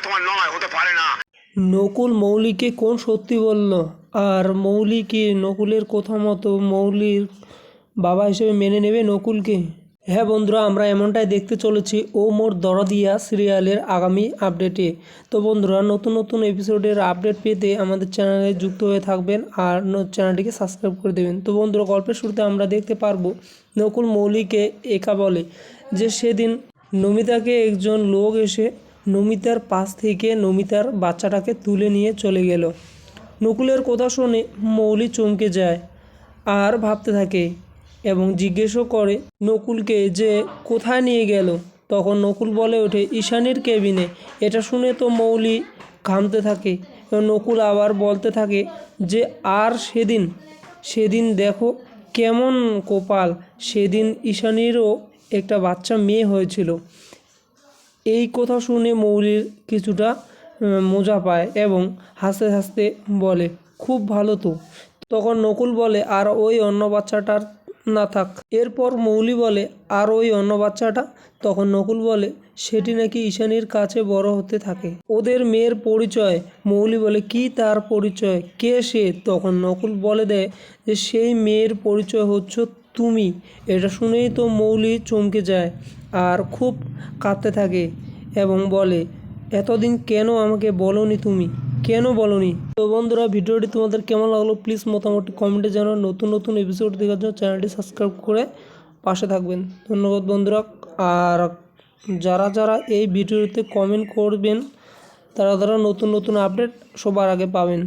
তোমার নয়, হতে পারে না। নকুল মৌলিকে কোন সত্যি বলল, আর মৌলি কি নকুলের কথা মতো মৌলির বাবা হিসেবে মেনে নেবে নকুলকে? হ্যাঁ বন্ধুরা, আমরা এমনটাই দেখতে চলেছি ও মোর দরদিয়া সিরিয়ালের আগামী আপডেটে। তো বন্ধুরা, নতুন নতুন এপিসোডের আপডেট পেতে আমাদের চ্যানেলে যুক্ত হয়ে থাকবেন আর চ্যানেলটিকে সাবস্ক্রাইব করে দেবেন। তো বন্ধুরা, গল্পের শুরুতে আমরা দেখতে পারবো নকুল মৌলিকে একা বলে যে সেদিন নমিতাকে একজন লোক এসে নমিতার পাশ থেকে নমিতার বাচ্চাটাকে তুলে নিয়ে চলে গেল। নকুলের কথা শুনে মৌলি চমকে যায় আর ভাবতে থাকে এবং জিজ্ঞেসও করে নকুলকে যে কোথায় নিয়ে গেল। তখন নকুল বলে ওঠে ঈশানীর কেবিনে। এটা শুনে তো মৌলি ঘামতে থাকে এবং নকুল আবার বলতে থাকে যে আর সেদিন দেখো কেমন কপাল, সেদিন ঈশানীরও একটা বাচ্চা মেয়ে হয়েছিল। এই কথা শুনে মৌলির কিছুটা মজা পায় এবং হাসতে হাসতে বলে খুব ভালো তো। তখন নকুল বলে আর ওই অন্য বাচ্চাটার না থাক। এরপর মৌলি বলে আর ওই অন্য বাচ্চাটা? তখন নকুল বলে সেটি নাকি ঈশানীর কাছে বড় হতে থাকে। ওদের মেয়ের পরিচয়। মৌলি বলে কি তার পরিচয়, কে সে? তখন নকুল বলে দেয় যে সেই মেয়ের পরিচয় হচ্ছে তুমি। এটা শুনেই তো মৌলি চমকে যায় আর খুব কাঁদতে থাকে এবং বলে এতদিন কেন আমাকে বলোনি, তুমি কেন বলোনি? তো বন্ধুরা, ভিডিওটি তোমাদের কেমন লাগলো প্লিজ মোটামুটি কমেন্টে জানাও। নতুন নতুন এপিসোড দেখার জন্য চ্যানেলটি সাবস্ক্রাইব করে পাশে থাকবেন। ধন্যবাদ বন্ধুরা। আর যারা যারা এই ভিডিওতে কমেন্ট করবেন তারা নতুন নতুন আপডেট সবার আগে পাবেন।